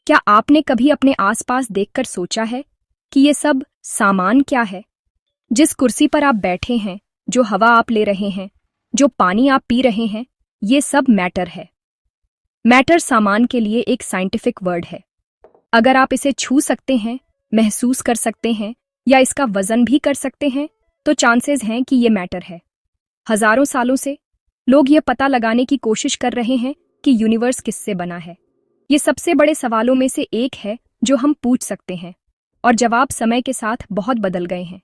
क्या आपने कभी अपने आसपास देखकर सोचा है कि ये सब सामान क्या है? जिस कुर्सी पर आप बैठे हैं, जो हवा आप ले रहे हैं, जो पानी आप पी रहे हैं, ये सब मैटर है। मैटर सामान के लिए एक साइंटिफिक वर्ड है। अगर आप इसे छू सकते हैं, महसूस कर सकते हैं या इसका वजन भी कर सकते हैं, तो चांसेस हैं कि ये मैटर है। हजारों सालों से लोग ये पता लगाने की कोशिश कर रहे हैं कि यूनिवर्स किससे बना है। ये सबसे बड़े सवालों में से एक है जो हम पूछ सकते हैं, और जवाब समय के साथ बहुत बदल गए हैं।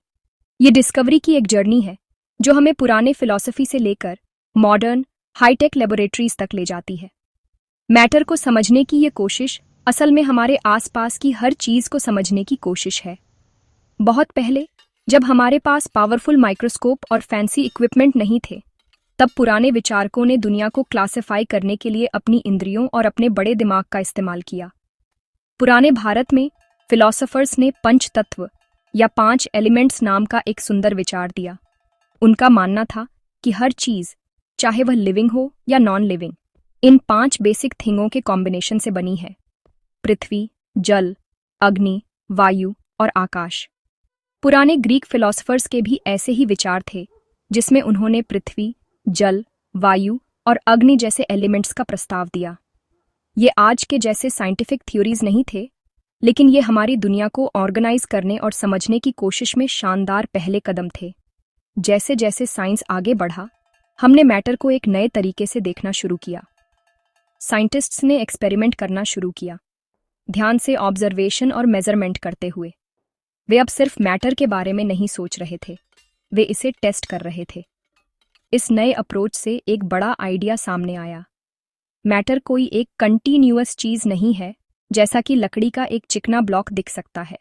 ये डिस्कवरी की एक जर्नी है जो हमें पुराने फिलॉसफी से लेकर मॉडर्न हाईटेक लेबोरेटरीज तक ले जाती है। मैटर को समझने की ये कोशिश असल में हमारे आसपास की हर चीज को समझने की कोशिश है। बहुत पहले, जब हमारे पास पावरफुल माइक्रोस्कोप और फैंसी इक्विपमेंट नहीं थे, तब पुराने विचारकों ने दुनिया को क्लासिफाई करने के लिए अपनी इंद्रियों और अपने बड़े दिमाग का इस्तेमाल किया। पुराने भारत में फिलोसोफर्स ने पंच तत्व या 5 एलिमेंट्स नाम का एक सुंदर विचार दिया। उनका मानना था कि हर चीज, चाहे वह लिविंग हो या नॉन लिविंग, इन 5 बेसिक थिंगों के कॉम्बिनेशन से बनी है: पृथ्वी, जल, अग्नि, वायु और आकाश। पुराने ग्रीक फिलोसोफर्स के भी ऐसे ही विचार थे, जिसमें उन्होंने पृथ्वी, जल, वायु और अग्नि जैसे एलिमेंट्स का प्रस्ताव दिया। ये आज के जैसे साइंटिफिक थ्योरीज नहीं थे, लेकिन ये हमारी दुनिया को ऑर्गेनाइज करने और समझने की कोशिश में शानदार पहले कदम थे। जैसे जैसे साइंस आगे बढ़ा, हमने मैटर को एक नए तरीके से देखना शुरू किया। साइंटिस्ट्स ने एक्सपेरिमेंट करना शुरू किया, ध्यान से ऑब्जर्वेशन और मेजरमेंट करते हुए। वे अब सिर्फ मैटर के बारे में नहीं सोच रहे थे, वे इसे टेस्ट कर रहे थे। इस नए अप्रोच से एक बड़ा आइडिया सामने आया। मैटर कोई एक कंटीन्यूअस चीज नहीं है, जैसा कि लकड़ी का एक चिकना ब्लॉक दिख सकता है,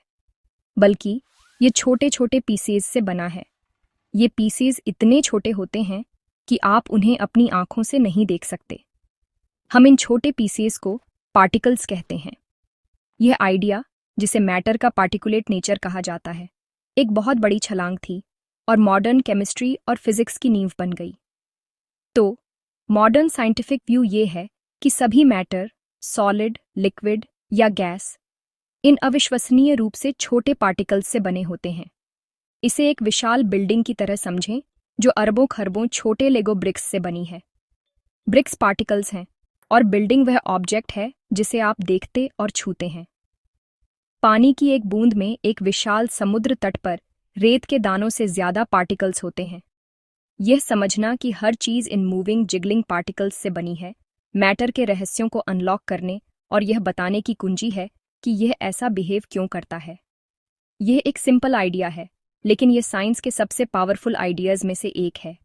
बल्कि ये छोटे छोटे पीसेस से बना है। ये पीसेस इतने छोटे होते हैं कि आप उन्हें अपनी आंखों से नहीं देख सकते। हम इन छोटे पीसेस को पार्टिकल्स कहते हैं। यह आइडिया, जिसे मैटर का पार्टिकुलेट नेचर कहा जाता है, एक बहुत बड़ी छलांग थी और मॉडर्न केमिस्ट्री और फिजिक्स की नींव बन गई। तो मॉडर्न साइंटिफिक व्यू ये है कि सभी मैटर, सॉलिड, लिक्विड या गैस, इन अविश्वसनीय रूप से छोटे पार्टिकल्स से बने होते हैं। इसे एक विशाल बिल्डिंग की तरह समझें, जो अरबों खरबों छोटे लेगो ब्रिक्स से बनी है। ब्रिक्स पार्टिकल्स हैं और बिल्डिंग वह ऑब्जेक्ट है जिसे आप देखते और छूते हैं। पानी की एक बूंद में एक विशाल समुद्र तट पर रेत के दानों से ज्यादा पार्टिकल्स होते हैं। यह समझना कि हर चीज इन मूविंग जिगलिंग पार्टिकल्स से बनी है, मैटर के रहस्यों को अनलॉक करने और यह बताने की कुंजी है कि यह ऐसा बिहेव क्यों करता है। यह एक सिंपल आइडिया है, लेकिन यह साइंस के सबसे पावरफुल आइडियाज में से एक है।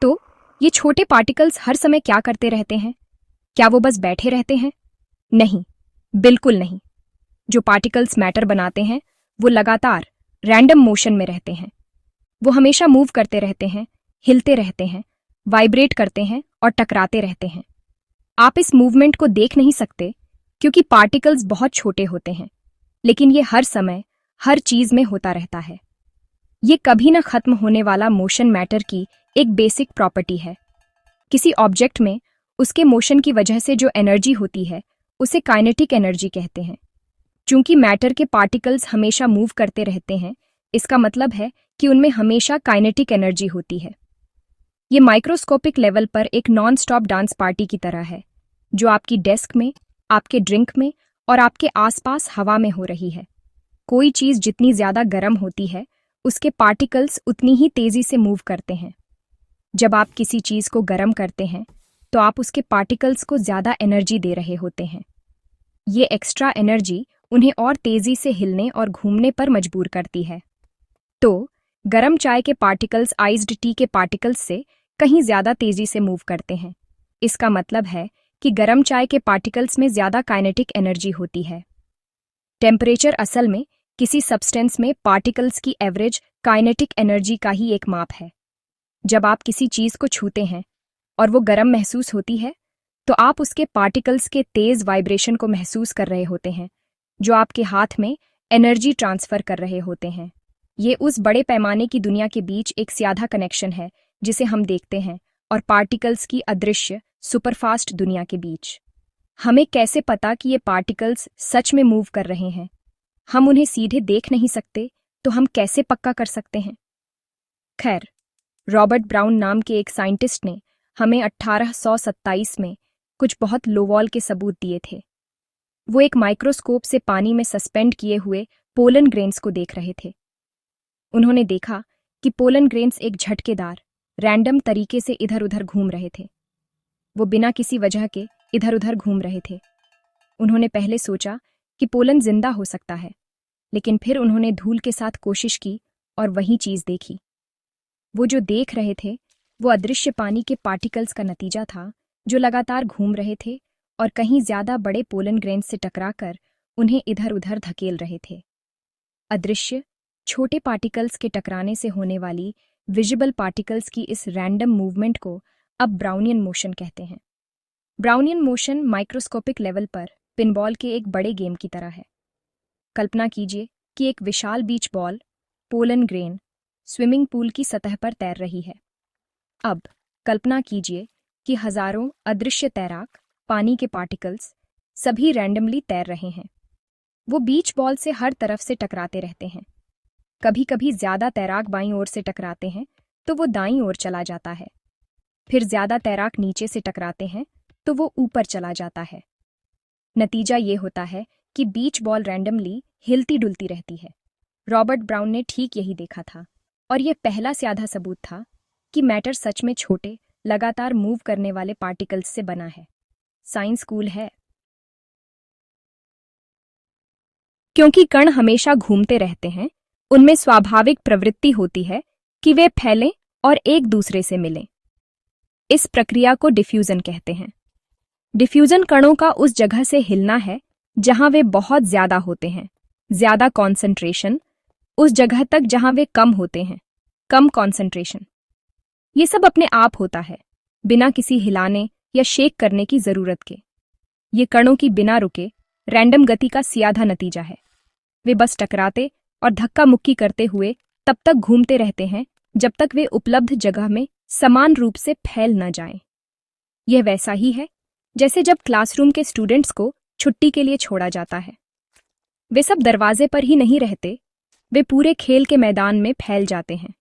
तो ये छोटे पार्टिकल्स हर समय क्या करते रहते हैं? क्या वो बस बैठे रहते हैं? नहीं, बिल्कुल नहीं। जो पार्टिकल्स मैटर बनाते हैं, वो लगातार रैंडम मोशन में रहते हैं। वो हमेशा मूव करते रहते हैं, हिलते रहते हैं, वाइब्रेट करते हैं और टकराते रहते हैं। आप इस मूवमेंट को देख नहीं सकते क्योंकि पार्टिकल्स बहुत छोटे होते हैं, लेकिन ये हर समय हर चीज में होता रहता है। ये कभी न खत्म होने वाला मोशन मैटर की एक बेसिक प्रॉपर्टी है। किसी ऑब्जेक्ट में उसके मोशन की वजह से जो एनर्जी होती है, उसे काइनेटिक एनर्जी कहते हैं। चूंकि मैटर के पार्टिकल्स हमेशा मूव करते रहते हैं, इसका मतलब है कि उनमें हमेशा काइनेटिक एनर्जी होती है। ये माइक्रोस्कोपिक लेवल पर एक नॉन स्टॉप डांस पार्टी की तरह है, जो आपकी डेस्क में, आपके ड्रिंक में और आपके आसपास हवा में हो रही है। कोई चीज जितनी ज्यादा गर्म होती है, उसके पार्टिकल्स उतनी ही तेजी से मूव करते हैं। जब आप किसी चीज को गर्म करते हैं, तो आप उसके पार्टिकल्स को ज्यादा एनर्जी दे रहे होते हैं। ये एक्स्ट्रा एनर्जी उन्हें और तेजी से हिलने और घूमने पर मजबूर करती है। तो गर्म चाय के पार्टिकल्स आइस्ड टी के पार्टिकल्स से कहीं ज्यादा तेजी से मूव करते हैं। इसका मतलब है कि गर्म चाय के पार्टिकल्स में ज्यादा काइनेटिक एनर्जी होती है। टेम्परेचर असल में किसी सब्सटेंस में पार्टिकल्स की एवरेज काइनेटिक एनर्जी का ही एक माप है। जब आप किसी चीज को छूते हैं और वो गर्म महसूस होती है, तो आप उसके पार्टिकल्स के तेज वाइब्रेशन को महसूस कर रहे होते हैं, जो आपके हाथ में एनर्जी ट्रांसफर कर रहे होते हैं। ये उस बड़े पैमाने की दुनिया के बीच एक सीधा कनेक्शन है जिसे हम देखते हैं, और पार्टिकल्स की अदृश्य सुपरफास्ट दुनिया के बीच। हमें कैसे पता कि ये पार्टिकल्स सच में मूव कर रहे हैं? हम उन्हें सीधे देख नहीं सकते, तो हम कैसे पक्का कर सकते हैं? खैर, रॉबर्ट ब्राउन नाम के एक साइंटिस्ट ने हमें 1827 में कुछ बहुत लोवॉल के सबूत दिए थे। वो एक माइक्रोस्कोप से पानी में सस्पेंड किए हुए पोलन ग्रेन्स को देख रहे थे। उन्होंने देखा कि पोलन ग्रेन्स एक झटकेदार, रैंडम तरीके से इधर उधर घूम रहे थे। वो बिना किसी वजह के इधर उधर घूम रहे थे। उन्होंने पहले सोचा कि पोलन जिंदा हो सकता है, लेकिन फिर उन्होंने धूल के साथ कोशिश की और वही चीज देखी। वो जो देख रहे थे वो अदृश्य पानी के पार्टिकल्स का नतीजा था, जो लगातार घूम रहे थे और कहीं ज्यादा बड़े पोलन ग्रेन्स से टकराकर उन्हें इधर उधर धकेल रहे थे। अदृश्य छोटे पार्टिकल्स के टकराने से होने वाली विजिबल पार्टिकल्स की इस रैंडम मूवमेंट को अब ब्राउनियन मोशन कहते हैं। ब्राउनियन मोशन माइक्रोस्कोपिक लेवल पर पिनबॉल के एक बड़े गेम की तरह है। कल्पना कीजिए कि एक विशाल beach ball, pollen grain, swimming pool की सतह पर तैर रही है। अब कल्पना कीजिए कि हजारों अदृश्य तैराक, पानी के पार्टिकल्स, सभी रैंडमली तैर रहे हैं। वो बीच बॉल से हर तरफ से टकराते रहते हैं। कभी कभी ज्यादा तैराक बाईं ओर से टकराते हैं तो वो दाईं ओर चला जाता है। फिर ज्यादा तैराक नीचे से टकराते हैं तो वो ऊपर चला जाता है। नतीजा ये होता है कि बीच बॉल रैंडमली हिलती डुलती रहती है। रॉबर्ट ब्राउन ने ठीक यही देखा था, और यह पहला सीधा सबूत था कि मैटर सच में छोटे, लगातार मूव करने वाले पार्टिकल्स से बना है। साइंस कूल है, क्योंकि कण हमेशा घूमते रहते हैं, उनमें स्वाभाविक प्रवृत्ति होती है कि वे फैलें और एक दूसरे से मिलें। इस प्रक्रिया को डिफ्यूजन कहते हैं। डिफ्यूजन कणों का उस जगह से हिलना है जहां वे बहुत ज्यादा होते हैं, ज्यादा कॉन्सेंट्रेशन, उस जगह तक जहां वे कम होते हैं, कम कॉन्सेंट्रेशन। ये सब अपने आप होता है, बिना किसी हिलाने या शेक करने की जरूरत के। ये कणों की बिना रुके रैंडम गति का सीधा नतीजा है। वे बस टकराते और धक्का मुक्की करते हुए तब तक घूमते रहते हैं जब तक वे उपलब्ध जगह में समान रूप से फैल न जाएं। यह वैसा ही है जैसे जब क्लासरूम के स्टूडेंट्स को छुट्टी के लिए छोड़ा जाता है। वे सब दरवाजे पर ही नहीं रहते, वे पूरे खेल के मैदान में फैल जाते हैं।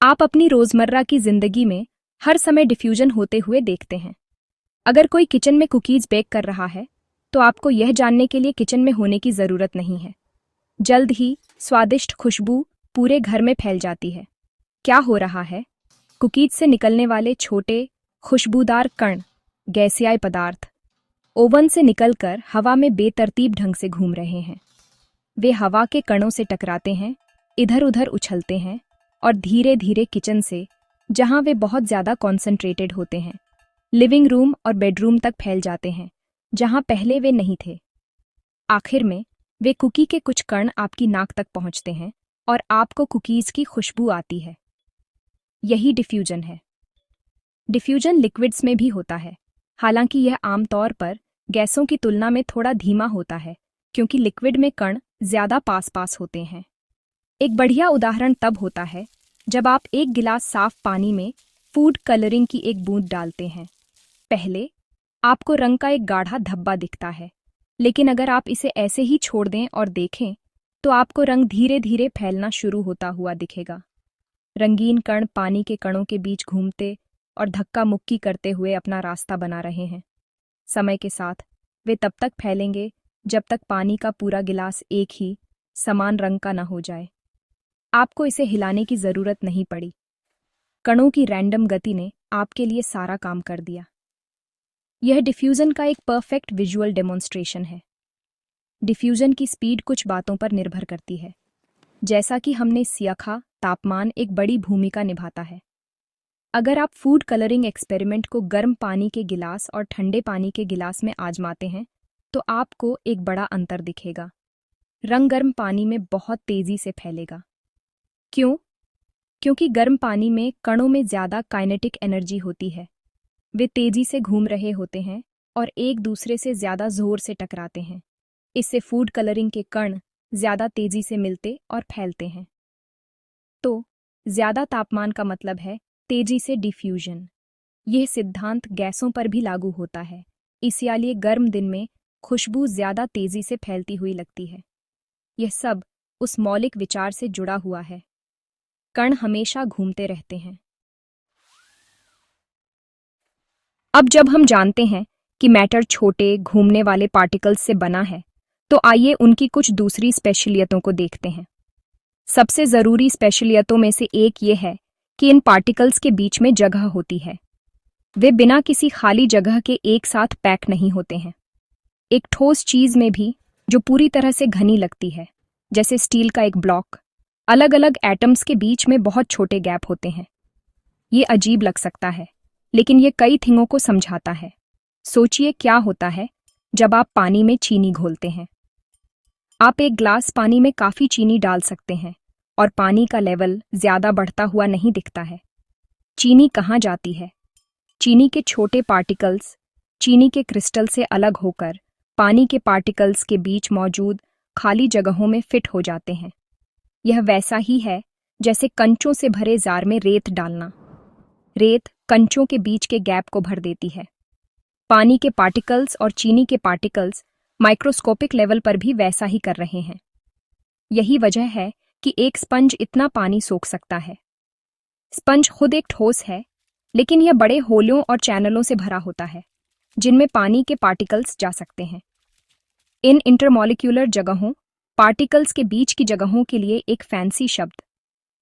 आप अपनी रोजमर्रा की जिंदगी में हर समय डिफ्यूजन होते हुए देखते हैं। अगर कोई किचन में कुकीज बेक कर रहा है तो आपको यह जानने के लिए किचन में होने की जरूरत नहीं है। जल्द ही स्वादिष्ट खुशबू पूरे घर में फैल जाती है। क्या हो रहा है? कुकीज से निकलने वाले छोटे खुशबूदार कण, गैसीय पदार्थ, ओवन से निकलकर हवा में बेतरतीब ढंग से घूम रहे हैं। वे हवा के कणों से टकराते हैं, इधर उधर उछलते हैं और धीरे धीरे किचन से, जहां वे बहुत ज्यादा कॉन्सेंट्रेटेड होते हैं, लिविंग रूम और बेडरूम तक फैल जाते हैं जहां पहले वे नहीं थे। आखिर में वे कुकी के कुछ कण आपकी नाक तक पहुंचते हैं और आपको कुकीज की खुशबू आती है। यही डिफ्यूजन है। डिफ्यूजन लिक्विड्स में भी होता है, हालांकि यह आमतौर पर गैसों की तुलना में थोड़ा धीमा होता है, क्योंकि लिक्विड में कण ज्यादा पास पास होते हैं। एक बढ़िया उदाहरण तब होता है जब आप एक गिलास साफ पानी में फूड कलरिंग की एक बूंद डालते हैं। पहले आपको रंग का एक गाढ़ा धब्बा दिखता है, लेकिन अगर आप इसे ऐसे ही छोड़ दें और देखें तो आपको रंग धीरे धीरे फैलना शुरू होता हुआ दिखेगा। रंगीन कण पानी के कणों के बीच घूमते और धक्का मुक्की करते हुए अपना रास्ता बना रहे हैं। समय के साथ वे तब तक फैलेंगे जब तक पानी का पूरा गिलास एक ही समान रंग का न हो जाए। आपको इसे हिलाने की जरूरत नहीं पड़ी। कणों की रैंडम गति ने आपके लिए सारा काम कर दिया। यह डिफ्यूजन का एक परफेक्ट विजुअल डेमोन्स्ट्रेशन है। डिफ्यूजन की स्पीड कुछ बातों पर निर्भर करती है। जैसा कि हमने सीखा, तापमान एक बड़ी भूमिका निभाता है। अगर आप फूड कलरिंग एक्सपेरिमेंट को गर्म पानी के गिलास और ठंडे पानी के गिलास में आजमाते हैं तो आपको एक बड़ा अंतर दिखेगा। रंग गर्म पानी में बहुत तेजी से फैलेगा। क्यों? क्योंकि गर्म पानी में कणों में ज्यादा काइनेटिक एनर्जी होती है। वे तेजी से घूम रहे होते हैं और एक दूसरे से ज्यादा जोर से टकराते हैं। इससे फूड कलरिंग के कण ज्यादा तेजी से मिलते और फैलते हैं। तो ज्यादा तापमान का मतलब है तेजी से डिफ्यूजन। यह सिद्धांत गैसों पर भी लागू होता है, इसीलिए गर्म दिन में खुशबू ज्यादा तेजी से फैलती हुई लगती है। यह सब उस मौलिक विचार से जुड़ा हुआ है। कण हमेशा घूमते रहते हैं। अब जब हम जानते हैं कि मैटर छोटे घूमने वाले पार्टिकल्स से बना है, तो आइए उनकी कुछ दूसरी स्पेशलियतों को देखते हैं। सबसे जरूरी स्पेशलियतों में से एक ये है कि इन पार्टिकल्स के बीच में जगह होती है। वे बिना किसी खाली जगह के एक साथ पैक नहीं होते हैं। एक ठोस चीज में भी, जो पूरी तरह से घनी लगती है, जैसे स्टील का एक ब्लॉक, अलग अलग एटम्स के बीच में बहुत छोटे गैप होते हैं। ये अजीब लग सकता है, लेकिन ये कई थिंगों को समझाता है। सोचिए क्या होता है जब आप पानी में चीनी घोलते हैं। आप एक ग्लास पानी में काफी चीनी डाल सकते हैं और पानी का लेवल ज्यादा बढ़ता हुआ नहीं दिखता है। चीनी कहाँ जाती है? चीनी के छोटे पार्टिकल्स चीनी के क्रिस्टल से अलग होकर पानी के पार्टिकल्स के बीच मौजूद खाली जगहों में फिट हो जाते हैं। यह वैसा ही है जैसे कंचों से भरे जार में रेत डालना। रेत कंचों के बीच के गैप को भर देती है। पानी के पार्टिकल्स और चीनी के पार्टिकल्स माइक्रोस्कोपिक लेवल पर भी वैसा ही कर रहे हैं। यही वजह है कि एक स्पंज इतना पानी सोख सकता है। स्पंज खुद एक ठोस है, लेकिन यह बड़े होलों और चैनलों से भरा होता है, जिनमें पानी के पार्टिकल्स जा सकते हैं। इन इंटरमॉलिक्यूलर जगहों, पार्टिकल्स के बीच की जगहों के लिए एक फैंसी शब्द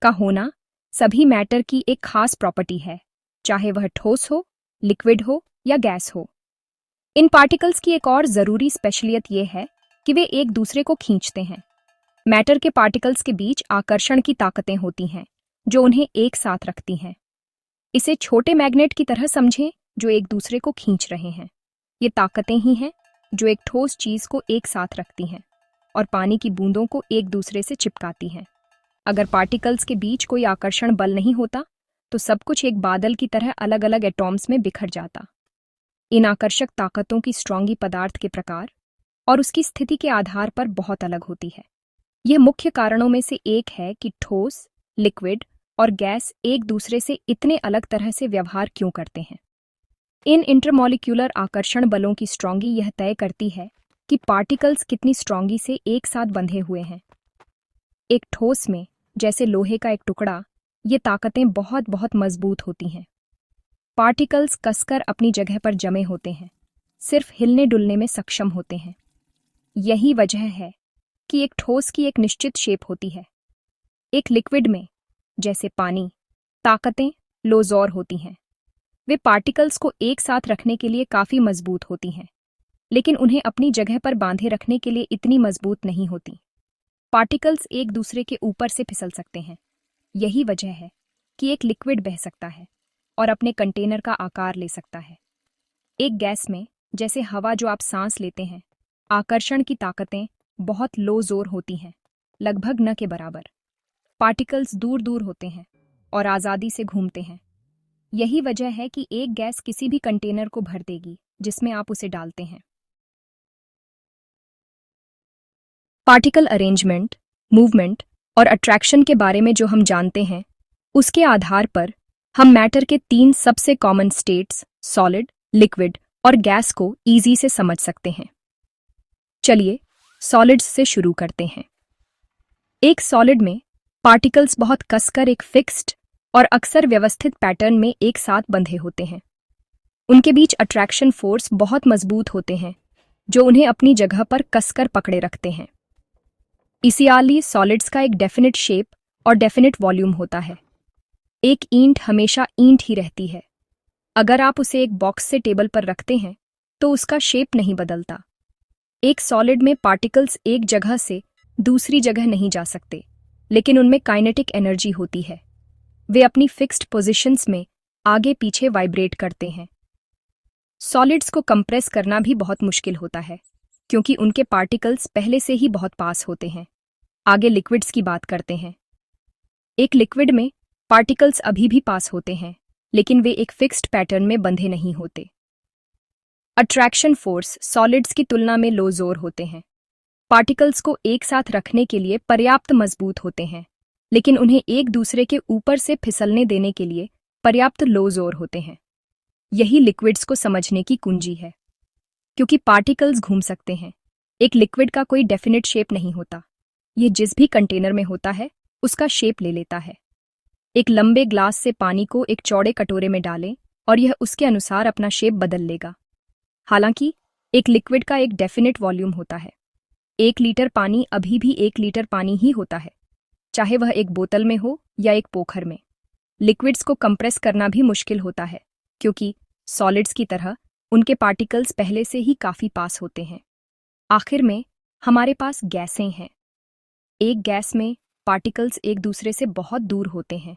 का होना सभी मैटर की एक खास प्रॉपर्टी है, चाहे वह ठोस हो, लिक्विड हो या गैस हो। इन पार्टिकल्स की एक और जरूरी स्पेशलियत यह है कि वे एक दूसरे को खींचते हैं। मैटर के पार्टिकल्स के बीच आकर्षण की ताकतें होती हैं, जो उन्हें एक साथ रखती हैं। इसे छोटे मैग्नेट की तरह समझें, जो एक दूसरे को खींच रहे हैं। ये ताकतें ही हैं जो एक ठोस चीज को एक साथ रखती हैं और पानी की बूंदों को एक दूसरे से चिपकाती हैं। अगर पार्टिकल्स के बीच कोई आकर्षण बल नहीं होता, तो सब कुछ एक बादल की तरह अलग अलग एटॉम्स में बिखर जाता। इन आकर्षक ताकतों की स्ट्रॉन्गी पदार्थ के प्रकार और उसकी स्थिति के आधार पर बहुत अलग होती है। यह मुख्य कारणों में से एक है कि ठोस, लिक्विड और गैस एक दूसरे से इतने अलग तरह से व्यवहार क्यों करते हैं। इन इंटरमॉलिक्यूलर आकर्षण बलों की स्ट्रॉन्गी यह तय करती है कि पार्टिकल्स कितनी स्ट्रॉन्गी से एक साथ बंधे हुए हैं। एक ठोस में, जैसे लोहे का एक टुकड़ा, ये ताकतें बहुत बहुत मजबूत होती हैं। पार्टिकल्स कसकर अपनी जगह पर जमे होते हैं, सिर्फ हिलने डुलने में सक्षम होते हैं। यही वजह है कि एक ठोस की एक निश्चित शेप होती है। एक लिक्विड में, जैसे पानी, ताकतें लोजोर होती हैं। वे पार्टिकल्स को एक साथ रखने के लिए काफी मजबूत होती हैं, लेकिन उन्हें अपनी जगह पर बांधे रखने के लिए इतनी मजबूत नहीं होती। पार्टिकल्स एक दूसरे के ऊपर से फिसल सकते हैं। यही वजह है कि एक लिक्विड बह सकता है और अपने कंटेनर का आकार ले सकता है। एक गैस में, जैसे हवा जो आप सांस लेते हैं, आकर्षण की ताकतें बहुत लो जोर होती हैं, लगभग न के बराबर। पार्टिकल्स दूर दूर होते हैं और आज़ादी से घूमते हैं। यही वजह है कि एक गैस किसी भी कंटेनर को भर देगी जिसमें आप उसे डालते हैं। पार्टिकल अरेंजमेंट, मूवमेंट और अट्रैक्शन के बारे में जो हम जानते हैं, उसके आधार पर हम मैटर के 3 सबसे कॉमन स्टेट्स, सॉलिड, लिक्विड और गैस को इजी से समझ सकते हैं। चलिए सॉलिड्स से शुरू करते हैं। एक सॉलिड में पार्टिकल्स बहुत कसकर एक फिक्स्ड और अक्सर व्यवस्थित पैटर्न में एक साथ बंधे होते हैं। उनके बीच अट्रैक्शन फोर्स बहुत मजबूत होते हैं, जो उन्हें अपनी जगह पर कसकर पकड़े रखते हैं। इसीलिए सॉलिड्स का एक डेफिनिट शेप और डेफिनिट वॉल्यूम होता है। एक ईंट हमेशा ईंट ही रहती है। अगर आप उसे एक बॉक्स से टेबल पर रखते हैं, तो उसका शेप नहीं बदलता। एक सॉलिड में पार्टिकल्स एक जगह से दूसरी जगह नहीं जा सकते, लेकिन उनमें काइनेटिक एनर्जी होती है। वे अपनी फिक्स्ड पोजीशंस में आगे पीछे वाइब्रेट करते हैं। सॉलिड्स को कंप्रेस करना भी बहुत मुश्किल होता है, क्योंकि उनके पार्टिकल्स पहले से ही बहुत पास होते हैं। आगे लिक्विड्स की बात करते हैं। एक लिक्विड में पार्टिकल्स अभी भी पास होते हैं, लेकिन वे एक फिक्स्ड पैटर्न में बंधे नहीं होते। अट्रैक्शन फोर्स सॉलिड्स की तुलना में लो जोर होते हैं। पार्टिकल्स को एक साथ रखने के लिए पर्याप्त मजबूत होते हैं, लेकिन उन्हें एक दूसरे के ऊपर से फिसलने देने के लिए पर्याप्त लो जोर होते हैं। यही लिक्विड्स को समझने की कुंजी है। क्योंकि पार्टिकल्स घूम सकते हैं। एक लिक्विड का कोई डेफिनेट शेप नहीं होता। ये जिस भी कंटेनर में होता है उसका शेप ले लेता है। एक लंबे ग्लास से पानी को एक चौड़े कटोरे में डालें और यह उसके अनुसार अपना शेप बदल लेगा। हालांकि एक लिक्विड का एक डेफिनेट वॉल्यूम होता है। 1 लीटर पानी अभी भी 1 लीटर पानी ही होता है, चाहे वह एक बोतल में हो या एक पोखर में। लिक्विड्स को कंप्रेस करना भी मुश्किल होता है, क्योंकि सॉलिड्स की तरह उनके पार्टिकल्स पहले से ही काफी पास होते हैं। आखिर में हमारे पास गैसें हैं। एक गैस में पार्टिकल्स एक दूसरे से बहुत दूर होते हैं।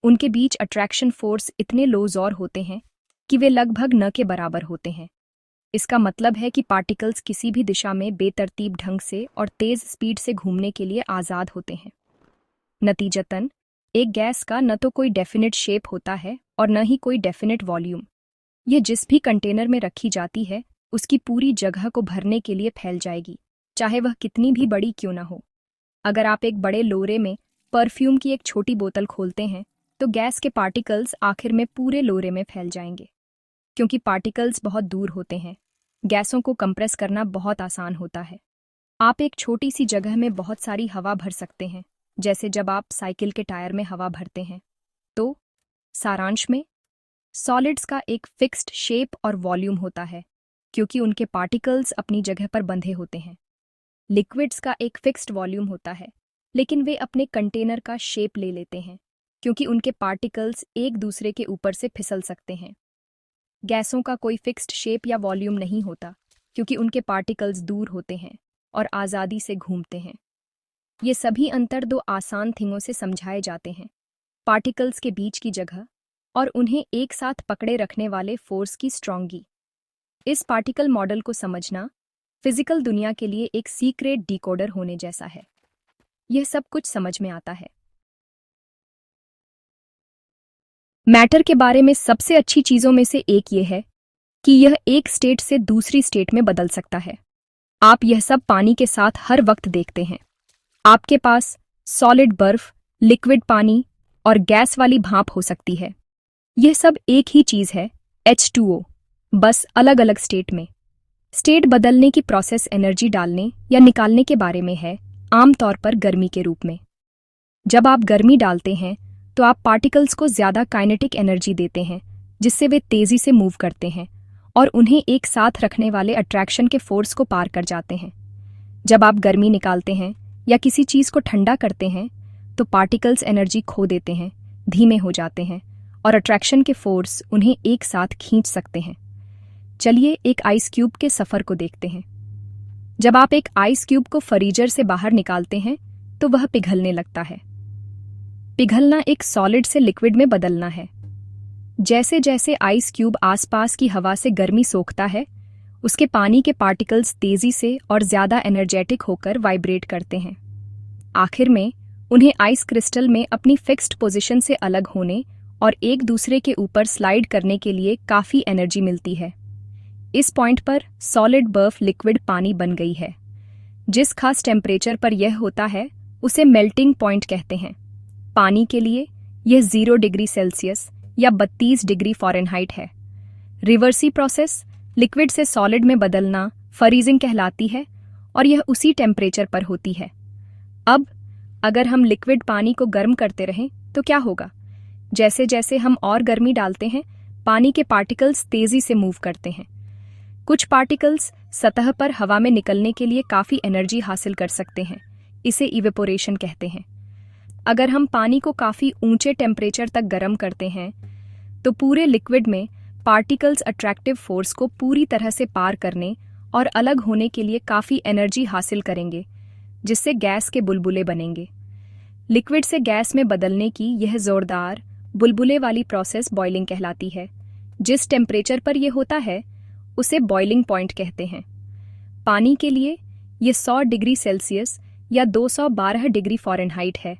उनके बीच अट्रैक्शन फोर्स इतने लोज़ौर होते हैं कि वे लगभग न के बराबर होते हैं। इसका मतलब है कि पार्टिकल्स किसी भी दिशा में बेतरतीब ढंग से और तेज स्पीड से घूमने के लिए आज़ाद होते हैं। नतीजतन एक गैस का न तो कोई डेफिनेट शेप होता है और न ही कोई डेफिनेट वॉल्यूम। यह जिस भी कंटेनर में रखी जाती है उसकी पूरी जगह को भरने के लिए फैल जाएगी, चाहे वह कितनी भी बड़ी क्यों न हो। अगर आप एक बड़े लोरे में परफ्यूम की एक छोटी बोतल खोलते हैं तो गैस के पार्टिकल्स आखिर में पूरे लोरे में फैल जाएंगे। क्योंकि पार्टिकल्स बहुत दूर होते हैं, गैसों को कंप्रेस करना बहुत आसान होता है। आप एक छोटी सी जगह में बहुत सारी हवा भर सकते हैं, जैसे जब आप साइकिल के टायर में हवा भरते हैं। तो सारांश में सॉलिड्स का एक फिक्स्ड शेप और वॉल्यूम होता है, क्योंकि उनके पार्टिकल्स अपनी जगह पर बंधे होते हैं। लिक्विड्स का एक फिक्स्ड वॉल्यूम होता है, लेकिन वे अपने कंटेनर का शेप ले लेते हैं, क्योंकि उनके पार्टिकल्स एक दूसरे के ऊपर से फिसल सकते हैं। गैसों का कोई फिक्स्ड शेप या वॉल्यूम नहीं होता, क्योंकि उनके पार्टिकल्स दूर होते हैं और आज़ादी से घूमते हैं। ये सभी अंतर दो आसान थिंगों से समझाए जाते हैं: पार्टिकल्स के बीच की जगह और उन्हें एक साथ पकड़े रखने वाले फोर्स की स्ट्रॉन्गी। इस पार्टिकल मॉडल को समझना फिजिकल दुनिया के लिए एक सीक्रेट डिकोडर होने जैसा है। यह सब कुछ समझ में आता है। मैटर के बारे में सबसे अच्छी चीजों में से एक यह है कि यह एक स्टेट से दूसरी स्टेट में बदल सकता है। आप यह सब पानी के साथ हर वक्त देखते हैं। आपके पास सॉलिड बर्फ, लिक्विड पानी और गैस वाली भाप हो सकती है। यह सब एक ही चीज है, H2O, बस अलग अलग स्टेट में। स्टेट बदलने की प्रोसेस एनर्जी डालने या निकालने के बारे में है, आमतौर पर गर्मी के रूप में। जब आप गर्मी डालते हैं तो आप पार्टिकल्स को ज़्यादा काइनेटिक एनर्जी देते हैं, जिससे वे तेज़ी से मूव करते हैं और उन्हें एक साथ रखने वाले अट्रैक्शन के फोर्स को पार कर जाते हैं। जब आप गर्मी निकालते हैं या किसी चीज़ को ठंडा करते हैं तो पार्टिकल्स एनर्जी खो देते हैं, धीमे हो जाते हैं और अट्रैक्शन के फोर्स उन्हें एक साथ खींच सकते हैं। चलिए एक आइस क्यूब के सफ़र को देखते हैं। जब आप एक आइस क्यूब को फ्रीजर से बाहर निकालते हैं तो वह पिघलने लगता है। पिघलना एक सॉलिड से लिक्विड में बदलना है। जैसे जैसे आइस क्यूब आसपास की हवा से गर्मी सोखता है, उसके पानी के पार्टिकल्स तेजी से और ज्यादा एनर्जेटिक होकर वाइब्रेट करते हैं। आखिर में उन्हें आइस क्रिस्टल में अपनी फिक्स्ड पोजीशन से अलग होने और एक दूसरे के ऊपर स्लाइड करने के लिए काफी एनर्जी मिलती है। इस पॉइंट पर सॉलिड बर्फ लिक्विड पानी बन गई है। जिस खास टेम्परेचर पर यह होता है उसे मेल्टिंग पॉइंट कहते हैं। पानी के लिए यह 0 डिग्री सेल्सियस या 32 डिग्री फ़ारेनहाइट है। रिवर्सी प्रोसेस लिक्विड से सॉलिड में बदलना फ्रीजिंग कहलाती है और यह उसी टेम्परेचर पर होती है। अब अगर हम लिक्विड पानी को गर्म करते रहें तो क्या होगा? जैसे जैसे हम और गर्मी डालते हैं, पानी के पार्टिकल्स तेजी से मूव करते हैं। कुछ पार्टिकल्स सतह पर हवा में निकलने के लिए काफ़ी एनर्जी हासिल कर सकते हैं। इसे इवेपोरेशन कहते हैं। अगर हम पानी को काफ़ी ऊंचे टेम्परेचर तक गर्म करते हैं तो पूरे लिक्विड में पार्टिकल्स अट्रैक्टिव फोर्स को पूरी तरह से पार करने और अलग होने के लिए काफ़ी एनर्जी हासिल करेंगे, जिससे गैस के बुलबुले बनेंगे। लिक्विड से गैस में बदलने की यह जोरदार बुलबुले वाली प्रोसेस बॉइलिंग कहलाती है। जिस टेम्परेचर पर यह होता है उसे बॉइलिंग पॉइंट कहते हैं। पानी के लिए यह 100 डिग्री सेल्सियस या 212 डिग्री फ़ारेनहाइट है।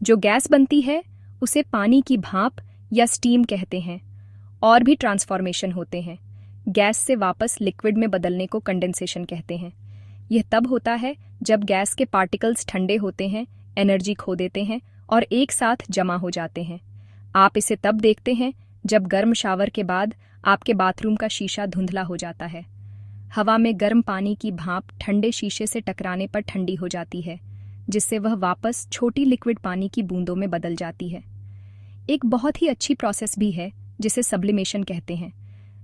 जो गैस बनती है उसे पानी की भाप या स्टीम कहते हैं। और भी ट्रांसफॉर्मेशन होते हैं। गैस से वापस लिक्विड में बदलने को कंडेंसेशन कहते हैं। यह तब होता है जब गैस के पार्टिकल्स ठंडे होते हैं, एनर्जी खो देते हैं और एक साथ जमा हो जाते हैं। आप इसे तब देखते हैं जब गर्म शावर के बाद आपके बाथरूम का शीशा धुंधला हो जाता है। हवा में गर्म पानी की भाप ठंडे शीशे से टकराने पर ठंडी हो जाती है, जिससे वह वापस छोटी लिक्विड पानी की बूंदों में बदल जाती है। एक बहुत ही अच्छी प्रोसेस भी है जिसे सब्लिमेशन कहते हैं,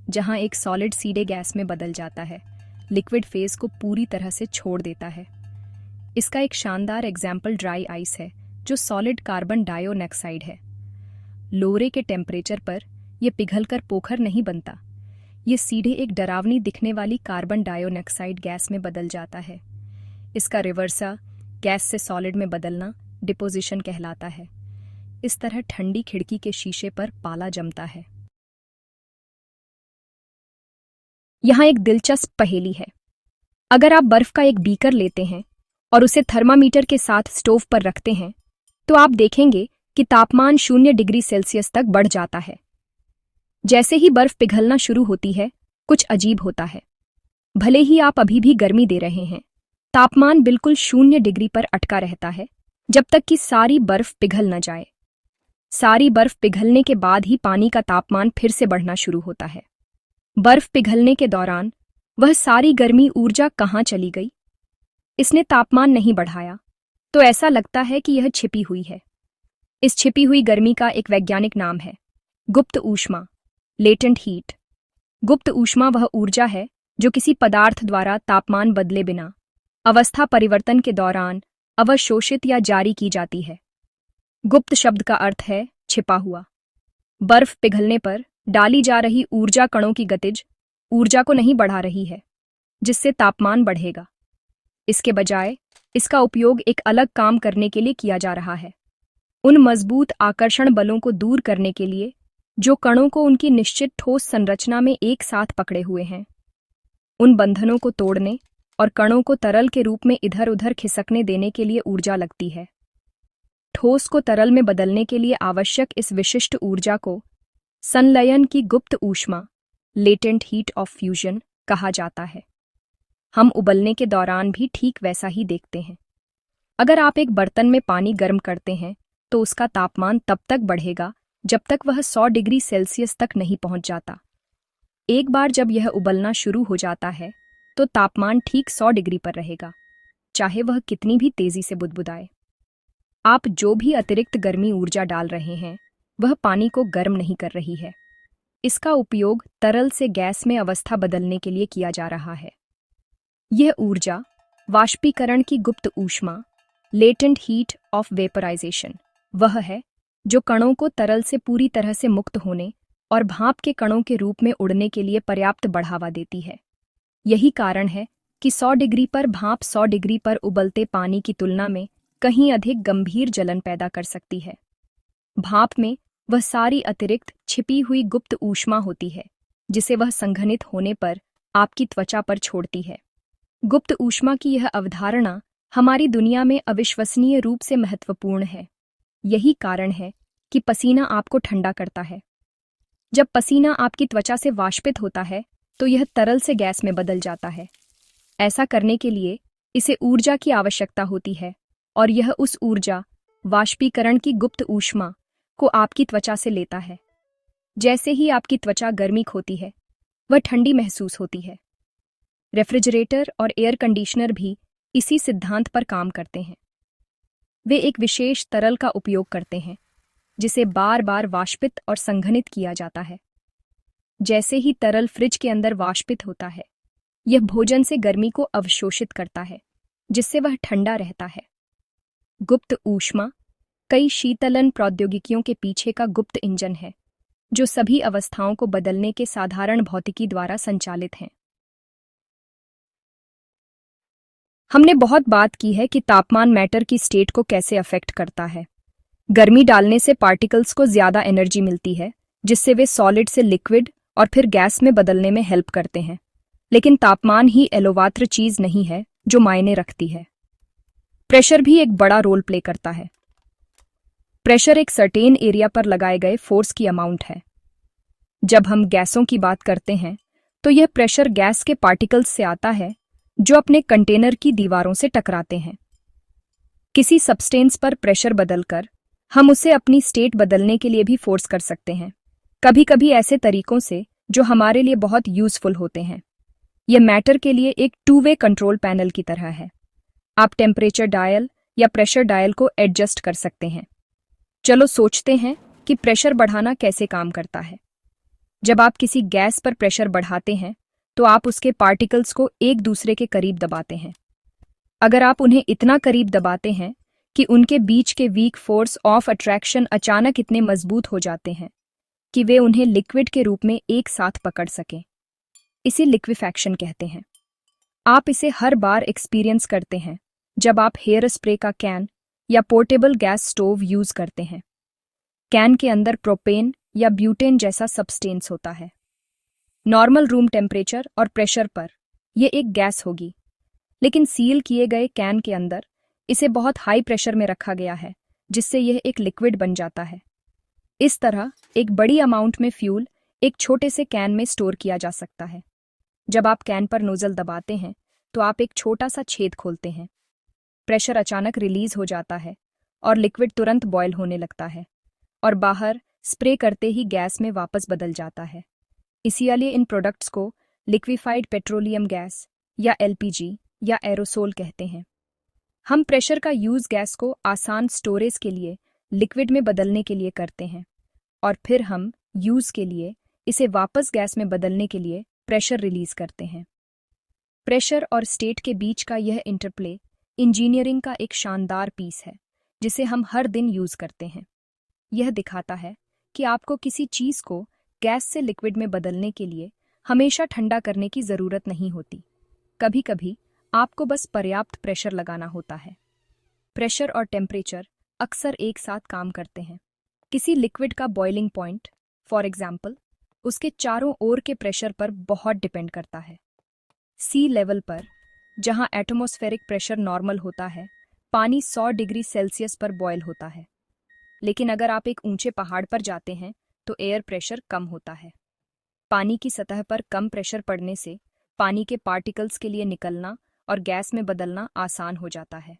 जहां एक सॉलिड सीधे गैस में बदल जाता है, लिक्विड फेज को पूरी तरह से छोड़ देता है। इसका एक शानदार एग्जाम्पल ड्राई आइस है, जो सॉलिड कार्बन डाइऑक्साइड है। लोरे के टेम्परेचर पर यह पिघलकर पोखर नहीं बनता, ये सीधे एक डरावनी दिखने वाली कार्बन डाइऑक्साइड गैस में बदल जाता है। इसका रिवर्सा, गैस से सॉलिड में बदलना, डिपोजिशन कहलाता है। इस तरह ठंडी खिड़की के शीशे पर पाला जमता है। यहाँ एक दिलचस्प पहेली है। अगर आप बर्फ का एक बीकर लेते हैं और उसे थर्मामीटर के साथ स्टोव पर रखते हैं, तो आप देखेंगे कि तापमान 0 डिग्री सेल्सियस तक बढ़ जाता है। जैसे ही बर्फ पिघलना शुरू होती है, कुछ अजीब होता है। भले ही आप अभी भी गर्मी दे रहे हैं, तापमान बिल्कुल 0 डिग्री पर अटका रहता है, जब तक कि सारी बर्फ पिघल न जाए। सारी बर्फ पिघलने के बाद ही पानी का तापमान फिर से बढ़ना शुरू होता है। बर्फ पिघलने के दौरान वह सारी गर्मी ऊर्जा कहाँ चली गई? इसने तापमान नहीं बढ़ाया, तो ऐसा लगता है कि यह छिपी हुई है। इस छिपी हुई गर्मी का एक वैज्ञानिक नाम है गुप्त ऊष्मा, लेटेंट हीट। गुप्त ऊष्मा वह ऊर्जा है जो किसी पदार्थ द्वारा तापमान बदले बिना अवस्था परिवर्तन के दौरान अवशोषित या जारी की जाती है। गुप्त शब्द का अर्थ है छिपा हुआ। बर्फ पिघलने पर डाली जा रही ऊर्जा कणों की गतिज ऊर्जा को नहीं बढ़ा रही है, जिससे तापमान बढ़ेगा। इसके बजाय इसका उपयोग एक अलग काम करने के लिए किया जा रहा है, उन मजबूत आकर्षण बलों को दूर करने के लिए जो कणों को उनकी निश्चित ठोस संरचना में एक साथ पकड़े हुए हैं। उन बंधनों को तोड़ने और कणों को तरल के रूप में इधर उधर खिसकने देने के लिए ऊर्जा लगती है। ठोस को तरल में बदलने के लिए आवश्यक इस विशिष्ट ऊर्जा को संलयन की गुप्त ऊष्मा, लेटेंट हीट ऑफ फ्यूजन कहा जाता है। हम उबलने के दौरान भी ठीक वैसा ही देखते हैं। अगर आप एक बर्तन में पानी गर्म करते हैं, तो उसका तापमान तब तक बढ़ेगा जब तक वह 100 डिग्री सेल्सियस तक नहीं पहुंच जाता। एक बार जब यह उबलना शुरू हो जाता है, तो तापमान ठीक 100 डिग्री पर रहेगा, चाहे वह कितनी भी तेजी से बुदबुदाए। आप जो भी अतिरिक्त गर्मी ऊर्जा डाल रहे हैं, वह पानी को गर्म नहीं कर रही है। इसका उपयोग तरल से गैस में अवस्था बदलने के लिए किया जा रहा है। यह ऊर्जा वाष्पीकरण की गुप्त ऊष्मा, लेटेंट हीट ऑफ वेपराइजेशन, वह है जो कणों को तरल से पूरी तरह से मुक्त होने और भाप के कणों के रूप में उड़ने के लिए पर्याप्त बढ़ावा देती है। यही कारण है कि 100 डिग्री पर भाप 100 डिग्री पर उबलते पानी की तुलना में कहीं अधिक गंभीर जलन पैदा कर सकती है। भाप में वह सारी अतिरिक्त छिपी हुई गुप्त ऊष्मा होती है, जिसे वह संघनित होने पर आपकी त्वचा पर छोड़ती है। गुप्त ऊष्मा की यह अवधारणा हमारी दुनिया में अविश्वसनीय रूप से महत्वपूर्ण है। यही कारण है कि पसीना आपको ठंडा करता है। जब पसीना आपकी त्वचा से वाष्पित होता है, तो यह तरल से गैस में बदल जाता है। ऐसा करने के लिए इसे ऊर्जा की आवश्यकता होती है, और यह उस ऊर्जा, वाष्पीकरण की गुप्त ऊष्मा, को आपकी त्वचा से लेता है। जैसे ही आपकी त्वचा गर्मी खोती है, वह ठंडी महसूस होती है। रेफ्रिजरेटर और एयर कंडीशनर भी इसी सिद्धांत पर काम करते हैं। वे एक विशेष तरल का उपयोग करते हैं, जिसे बार बार वाष्पित और संघनित किया जाता है। जैसे ही तरल फ्रिज के अंदर वाष्पित होता है, यह भोजन से गर्मी को अवशोषित करता है, जिससे वह ठंडा रहता है। गुप्त ऊष्मा कई शीतलन प्रौद्योगिकियों के पीछे का गुप्त इंजन है, जो सभी अवस्थाओं को बदलने के साधारण भौतिकी द्वारा संचालित हैं। हमने बहुत बात की है कि तापमान मैटर की स्टेट को कैसे अफेक्ट करता है। गर्मी डालने से पार्टिकल्स को ज्यादा एनर्जी मिलती है, जिससे वे सॉलिड से लिक्विड और फिर गैस में बदलने में हेल्प करते हैं। लेकिन तापमान ही एलोवात्र चीज नहीं है जो मायने रखती है। प्रेशर भी एक बड़ा रोल प्ले करता है। प्रेशर एक सर्टेन एरिया पर लगाए गए फोर्स की अमाउंट है। जब हम गैसों की बात करते हैं, तो यह प्रेशर गैस के पार्टिकल्स से आता है जो अपने कंटेनर की दीवारों से टकराते हैं। किसी सब्सटेंस पर प्रेशर बदलकर हम उसे अपनी स्टेट बदलने के लिए भी फोर्स कर सकते हैं, कभी कभी ऐसे तरीकों से जो हमारे लिए बहुत यूजफुल होते हैं। यह मैटर के लिए एक टू वे कंट्रोल पैनल की तरह है। आप टेम्परेचर डायल या प्रेशर डायल को एडजस्ट कर सकते हैं। चलो सोचते हैं कि प्रेशर बढ़ाना कैसे काम करता है। जब आप किसी गैस पर प्रेशर बढ़ाते हैं तो आप उसके पार्टिकल्स को एक दूसरे के करीब दबाते हैं। अगर आप उन्हें इतना करीब दबाते हैं कि उनके बीच के वीक फोर्स ऑफ अट्रैक्शन अचानक इतने मजबूत हो जाते हैं कि वे उन्हें लिक्विड के रूप में एक साथ पकड़ सकें, इसे लिक्विफैक्शन कहते हैं। आप इसे हर बार एक्सपीरियंस करते हैं जब आप हेयर स्प्रे का कैन या पोर्टेबल गैस स्टोव यूज करते हैं। कैन के अंदर प्रोपेन या ब्यूटेन जैसा सब्सटेंस होता है। नॉर्मल रूम टेम्परेचर और प्रेशर पर यह एक गैस होगी, लेकिन सील किए गए कैन के अंदर इसे बहुत हाई प्रेशर में रखा गया है, जिससे यह एक लिक्विड बन जाता है। इस तरह एक बड़ी अमाउंट में फ्यूल एक छोटे से कैन में स्टोर किया जा सकता है। जब आप कैन पर नोजल दबाते हैं तो आप एक छोटा सा छेद खोलते हैं। प्रेशर अचानक रिलीज हो जाता है और लिक्विड तुरंत बॉयल होने लगता है और बाहर स्प्रे करते ही गैस में वापस बदल जाता है। इसीलिए इन प्रोडक्ट्स को लिक्विफाइड पेट्रोलियम गैस या एलपीजी या एरोसोल कहते हैं। हम प्रेशर का यूज गैस को आसान स्टोरेज के लिए लिक्विड में बदलने के लिए करते हैं और फिर हम यूज के लिए इसे वापस गैस में बदलने के लिए प्रेशर रिलीज करते हैं। प्रेशर और स्टेट के बीच का यह इंटरप्ले इंजीनियरिंग का एक शानदार पीस है जिसे हम हर दिन यूज करते हैं। यह दिखाता है कि आपको किसी चीज को गैस से लिक्विड में बदलने के लिए हमेशा ठंडा करने की जरूरत नहीं होती। कभी कभी आपको बस पर्याप्त प्रेशर लगाना होता है। प्रेशर और टेम्परेचर अक्सर एक साथ काम करते हैं। किसी लिक्विड का बॉइलिंग पॉइंट, फॉर एग्जाम्पल, उसके चारों ओर के प्रेशर पर बहुत डिपेंड करता है। सी लेवल पर, जहां एटमॉस्फेरिक प्रेशर नॉर्मल होता है, पानी 100 डिग्री सेल्सियस पर बॉयल होता है। लेकिन अगर आप एक ऊंचे पहाड़ पर जाते हैं तो एयर प्रेशर कम होता है। पानी की सतह पर कम प्रेशर पड़ने से पानी के पार्टिकल्स के लिए निकलना और गैस में बदलना आसान हो जाता है।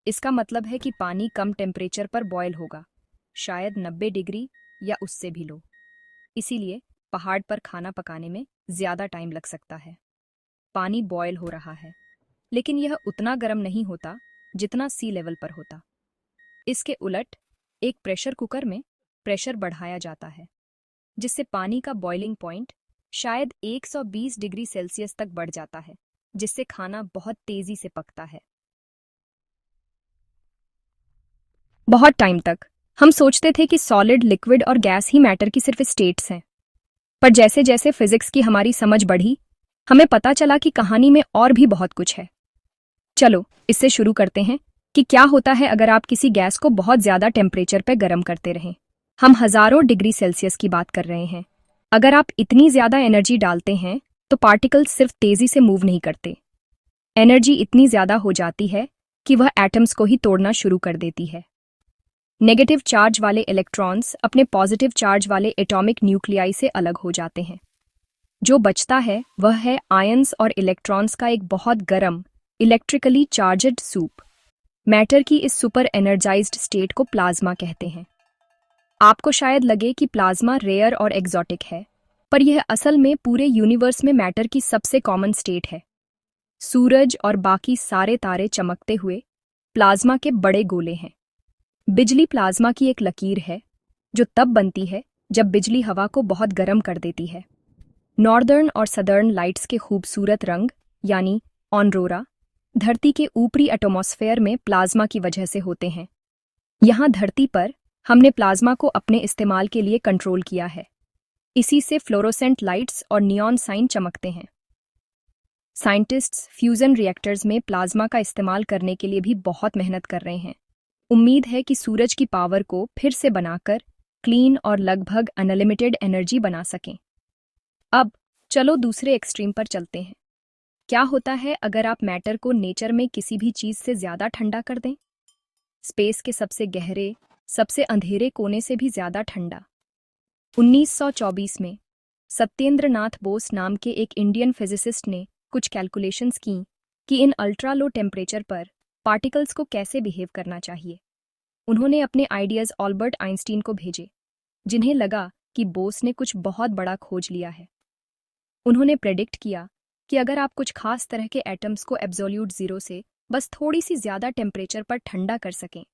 इसका मतलब है कि पानी कम टेम्परेचर पर बॉयल होगा, शायद 90 डिग्री या उससे भी लो। इसीलिए पहाड़ पर खाना पकाने में ज्यादा टाइम लग सकता है। पानी बॉयल हो रहा है, लेकिन यह उतना गर्म नहीं होता जितना सी लेवल पर होता। इसके उलट एक प्रेशर कुकर में प्रेशर बढ़ाया जाता है, जिससे पानी का बॉइलिंग पॉइंट शायद 120 डिग्री सेल्सियस तक बढ़ जाता है, जिससे खाना बहुत तेजी से पकता है। बहुत टाइम तक हम सोचते थे कि सॉलिड, लिक्विड और गैस ही मैटर की सिर्फ स्टेट्स हैं। पर जैसे जैसे फिजिक्स की हमारी समझ बढ़ी, हमें पता चला कि कहानी में और भी बहुत कुछ है। चलो इससे शुरू करते हैं कि क्या होता है अगर आप किसी गैस को बहुत ज्यादा टेम्परेचर पर गर्म करते रहें। हम हजारों डिग्री सेल्सियस की बात कर रहे हैं। अगर आप इतनी ज्यादा एनर्जी डालते हैं तो पार्टिकल्स सिर्फ तेजी से मूव नहीं करते। एनर्जी इतनी ज्यादा हो जाती है कि वह एटम्स को ही तोड़ना शुरू कर देती है। नेगेटिव चार्ज वाले इलेक्ट्रॉन्स अपने पॉजिटिव चार्ज वाले एटॉमिक न्यूक्लियाई से अलग हो जाते हैं। जो बचता है वह है आयंस और इलेक्ट्रॉन्स का एक बहुत गर्म, इलेक्ट्रिकली चार्जड सूप। मैटर की इस सुपर एनर्जाइज्ड स्टेट को प्लाज्मा कहते हैं। आपको शायद लगे कि प्लाज्मा रेयर और एग्जॉटिक है, पर यह असल में पूरे यूनिवर्स में मैटर की सबसे कॉमन स्टेट है। सूरज और बाकी सारे तारे चमकते हुए प्लाज्मा के बड़े गोले हैं। बिजली प्लाज्मा की एक लकीर है जो तब बनती है जब बिजली हवा को बहुत गर्म कर देती है। नॉर्दर्न और सदर्न लाइट्स के खूबसूरत रंग यानी ऑनरोरा धरती के ऊपरी एटमॉस्फेयर में प्लाज्मा की वजह से होते हैं। यहाँ धरती पर हमने प्लाज्मा को अपने इस्तेमाल के लिए कंट्रोल किया है। इसी से फ्लोरोसेंट लाइट्स और नियॉन साइन चमकते हैं। साइंटिस्ट्स फ्यूजन रिएक्टर्स में प्लाज्मा का इस्तेमाल करने के लिए भी बहुत मेहनत कर रहे हैं। उम्मीद है कि सूरज की पावर को फिर से बनाकर क्लीन और लगभग अनलिमिटेड एनर्जी बना सकें। अब चलो दूसरे एक्सट्रीम पर चलते हैं। क्या होता है अगर आप मैटर को नेचर में किसी भी चीज से ज्यादा ठंडा कर दें? स्पेस के सबसे गहरे, सबसे अंधेरे कोने से भी ज्यादा ठंडा। 1924 में सत्येंद्र नाथ बोस नाम के एक इंडियन फिजिसिस्ट ने कुछ कैलकुलेशंस की कि इन अल्ट्रा लो टेम्परेचर पर पार्टिकल्स को कैसे बिहेव करना चाहिए। उन्होंने अपने आइडियाज ऑल्बर्ट आइंस्टीन को भेजे, जिन्हें लगा कि बोस ने कुछ बहुत बड़ा खोज लिया है। उन्होंने प्रेडिक्ट किया कि अगर आप कुछ खास तरह के एटम्स को एब्सोल्यूट जीरो से बस थोड़ी सी ज्यादा टेम्परेचर पर ठंडा कर सकें,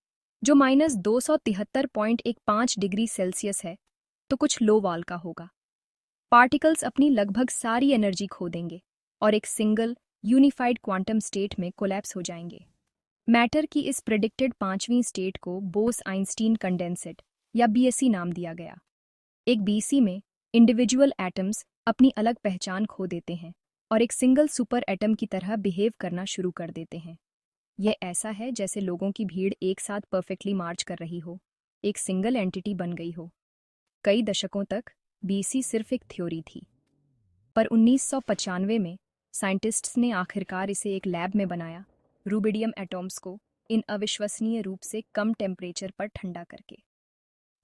जो -273.15 डिग्री सेल्सियस है, तो कुछ लो वाल का होगा। पार्टिकल्स अपनी लगभग सारी एनर्जी खो देंगे और एक सिंगल यूनिफाइड क्वांटम स्टेट में कोलैप्स हो जाएंगे। मैटर की इस प्रिडिक्टेड पांचवीं स्टेट को बोस-आइंस्टीन कंडेंसेट या बीएससी नाम दिया गया। एक बीसी में इंडिविजुअल एटम्स अपनी अलग पहचान खो देते हैं और एक सिंगल सुपर एटम की तरह बिहेव करना शुरू कर देते हैं। यह ऐसा है जैसे लोगों की भीड़ एक साथ परफेक्टली मार्च कर रही हो, एक सिंगल एंटिटी बन गई हो। कई दशकों तक बीसी सिर्फ एक थ्योरी थी, पर 1995 में साइंटिस्ट्स ने आखिरकार इसे एक लैब में बनाया, रूबिडियम एटॉम्स को इन अविश्वसनीय रूप से कम टेम्परेचर पर ठंडा करके।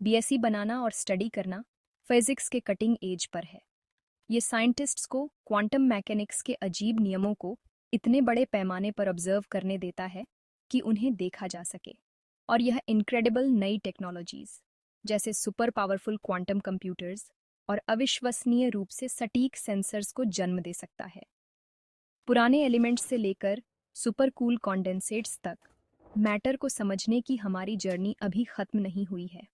बीएससी बनाना और स्टडी करना फिजिक्स के कटिंग एज पर है। ये साइंटिस्ट्स को क्वांटम मैकेनिक्स के अजीब नियमों को इतने बड़े पैमाने पर ऑब्जर्व करने देता है कि उन्हें देखा जा सके, और यह इनक्रेडिबल नई टेक्नोलॉजीज जैसे सुपर पावरफुल क्वांटम कंप्यूटर्स और अविश्वसनीय रूप से सटीक सेंसर्स को जन्म दे सकता है। पुराने एलिमेंट्स से लेकर सुपर कूल कॉन्डेंसेट्स तक मैटर को समझने की हमारी जर्नी अभी खत्म नहीं हुई है।